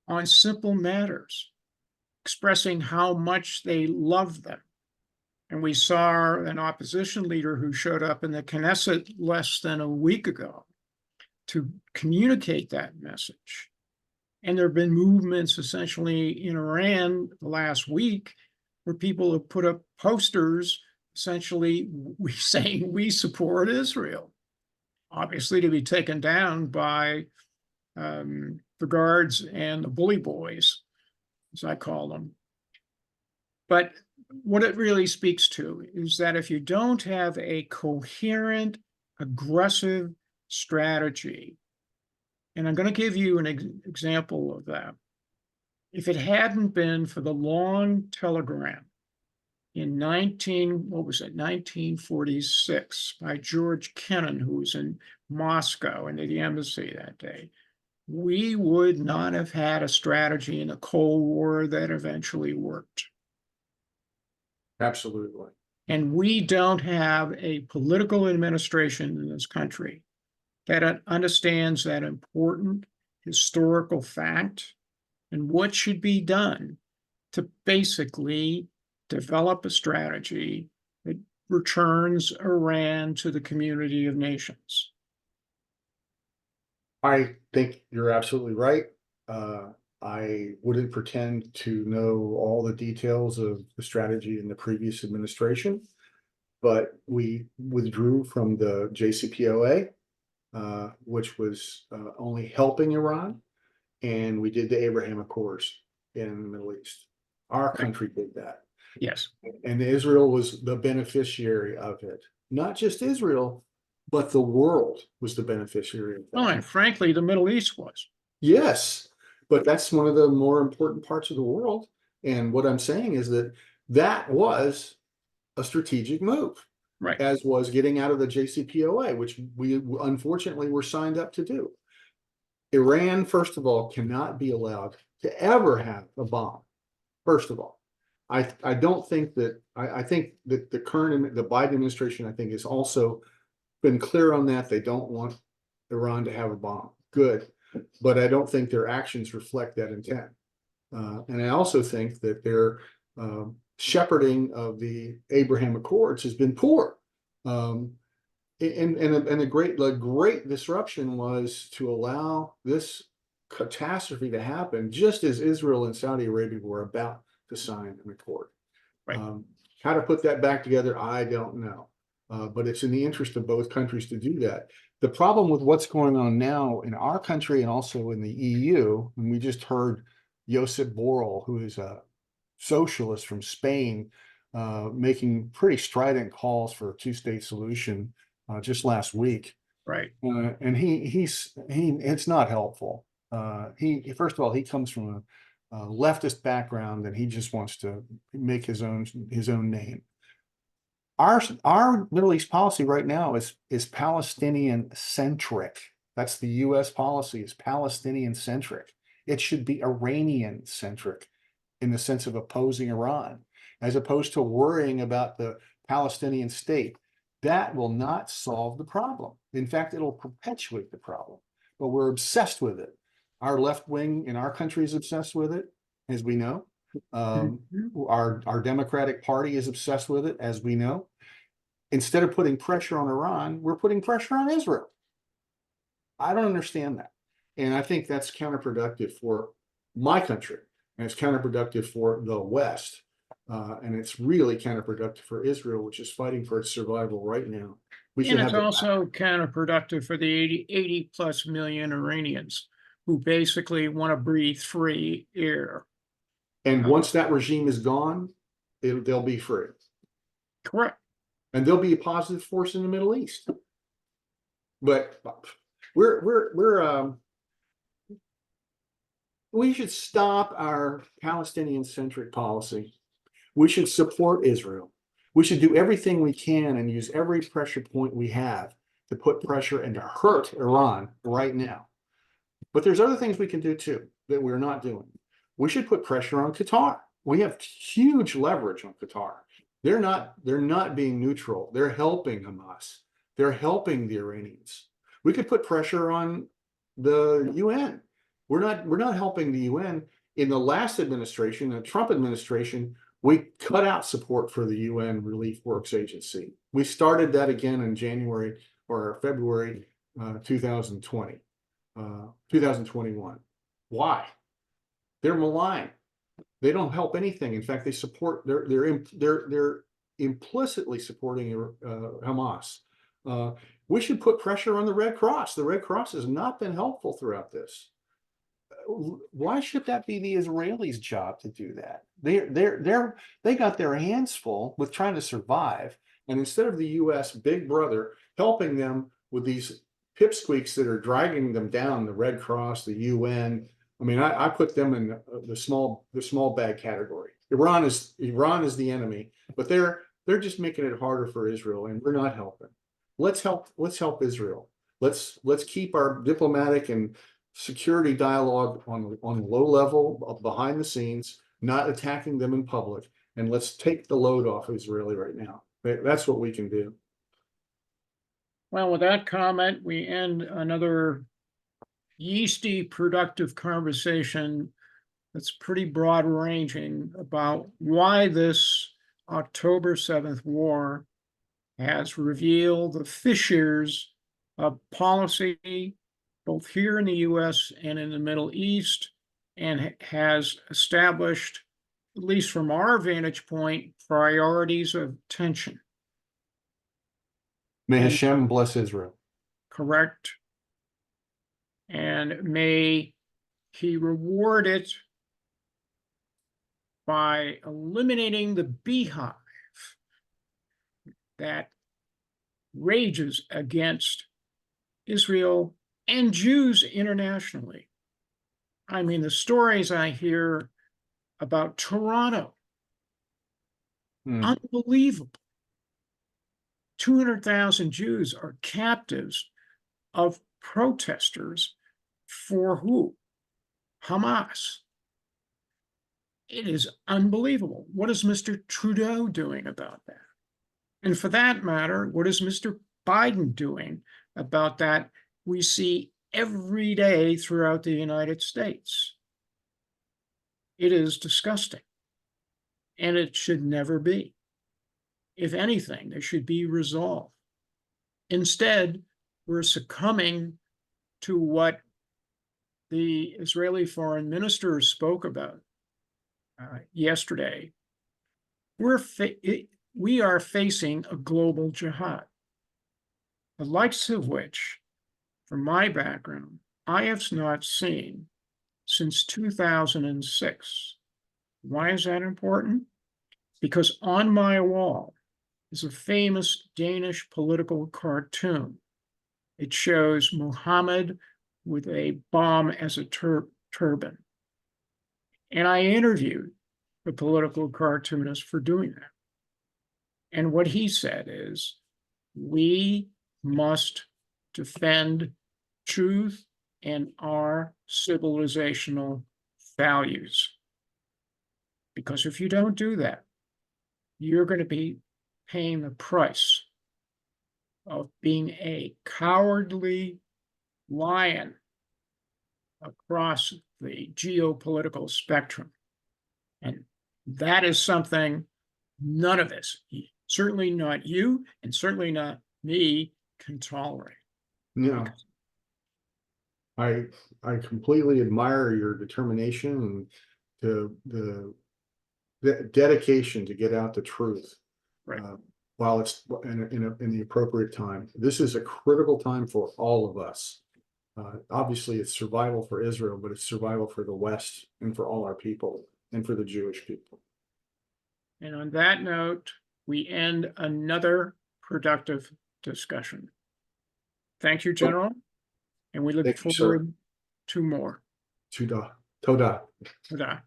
on simple matters, expressing how much they love them. And we saw an opposition leader who showed up in the Knesset less than a week ago to communicate that message. And there have been movements essentially in Iran the last week where people have put up posters essentially saying we support Israel, obviously to be taken down by the guards and the bully boys, as I call them. But what it really speaks to is that if you don't have a coherent, aggressive strategy, and I'm going to give you an example of that. If it hadn't been for the long telegram in 1946 by George Kennan, who was in Moscow and at the embassy that day, we would not have had a strategy in the Cold War that eventually worked. Absolutely. And we don't have a political administration in this country that understands that important historical fact and what should be done to basically develop a strategy that returns Iran to the community of nations. I think you're absolutely right. I wouldn't pretend to know all the details of the strategy in the previous administration, but we withdrew from the JCPOA, which was only helping Iran, and we did the Abraham Accords in the Middle East. Our country did that. Yes. And Israel was the beneficiary of it. Not just Israel, but the world was the beneficiary of that. Oh, and frankly, the Middle East was. Yes, but that's one of the more important parts of the world. And what I'm saying is that that was a strategic move, right? As was getting out of the JCPOA, which we unfortunately were signed up to do. Iran, first of all, cannot be allowed to ever have a bomb. First of all, I don't think that I think that the Biden administration, I think, has also been clear on that. They don't want Iran to have a bomb. Good. But I don't think their actions reflect that intent. And I also think that their shepherding of the Abraham Accords has been poor. And the great disruption was to allow this catastrophe to happen just as Israel and Saudi Arabia were about to sign an accord. Right. How to put that back together, I don't know. But it's in the interest of both countries to do that. The problem with what's going on now in our country and also in the EU, and we just heard Josep Borrell, who is a socialist from Spain, making pretty strident calls for a two-state solution just last week. Right. And it's not helpful. First of all, he comes from a leftist background, and he just wants to make his own name. Our Middle East policy right now is Palestinian centric. That's the U.S. policy, is Palestinian centric. It should be Iranian centric in the sense of opposing Iran, as opposed to worrying about the Palestinian state. That will not solve the problem. In fact, it'll perpetuate the problem. But we're obsessed with it. Our left wing in our country is obsessed with it, as we know. Our Democratic Party is obsessed with it, as we know. Instead of putting pressure on Iran, we're putting pressure on Israel. I don't understand that. And I think that's counterproductive for my country, and it's counterproductive for the West. And it's really counterproductive for Israel, which is fighting for its survival right now. And it's also counterproductive for the 80 plus million Iranians who basically want to breathe free air. And once that regime is gone, they'll be free. Correct. And they'll be a positive force in the Middle East. But we should stop our Palestinian-centric policy. We should support Israel. We should do everything we can and use every pressure point we have to put pressure and to hurt Iran right now. But there's other things we can do too that we're not doing. We should put pressure on Qatar. We have huge leverage on Qatar. They're not being neutral. They're helping Hamas. They're helping the Iranians. We could put pressure on the UN. We're not helping the UN. In the last administration, the Trump administration, we cut out support for the UN Relief Works Agency. We started that again in January or February 2020, 2021. Why? They're maligned. They don't help anything. In fact, they support. They're implicitly supporting Hamas. We should put pressure on the Red Cross. The Red Cross has not been helpful throughout this. Why should that be the Israelis' job to do that? They got their hands full with trying to survive, and instead of the U.S. Big Brother helping them with these pipsqueaks that are dragging them down, the Red Cross, the UN. I mean, I put them in the small bag category. Iran is the enemy, but they're just making it harder for Israel, and we're not helping. Let's help Israel. Let's keep our diplomatic and security dialogue on low level, behind the scenes, not attacking them in public, and let's take the load off Israeli right now. That's what we can do. Well, with that comment, we end another yeasty, productive conversation that's pretty broad ranging about why this October 7th war has revealed the fissures of policy, both here in the US and in the Middle East, and has established, at least from our vantage point, priorities of tension. May Hashem bless Israel. Correct. And may he reward it by eliminating the beehive that rages against Israel and Jews internationally. I mean, the stories I hear about Toronto, unbelievable. 200,000 Jews are captives of protesters for who? Hamas. It is unbelievable. What is Mr. Trudeau doing about that? And for that matter, what is Mr. Biden doing about that? We see every day throughout the United States. It is disgusting, and it should never be. If anything, there should be resolve. Instead, we're succumbing to what the Israeli foreign minister spoke about yesterday. We are facing a global jihad, the likes of which, from my background, I have not seen since 2006. Why is that important? Because on my wall is a famous Danish political cartoon. It shows Muhammad with a bomb as a turban. And I interviewed the political cartoonist for doing that. And what he said is, we must defend truth and our civilizational values. Because if you don't do that, you're going to be paying the price of being a cowardly lion across the geopolitical spectrum. And that is something none of us, certainly not you, and certainly not me, can tolerate. No. I completely admire your determination and the dedication to get out the truth. Right. While it's in the appropriate time. This is a critical time for all of us. Obviously, it's survival for Israel, but it's survival for the West and for all our people and for the Jewish people. And on that note, we end another productive discussion. Thank you, General, and we look forward to more. Toda. Toda. Toda.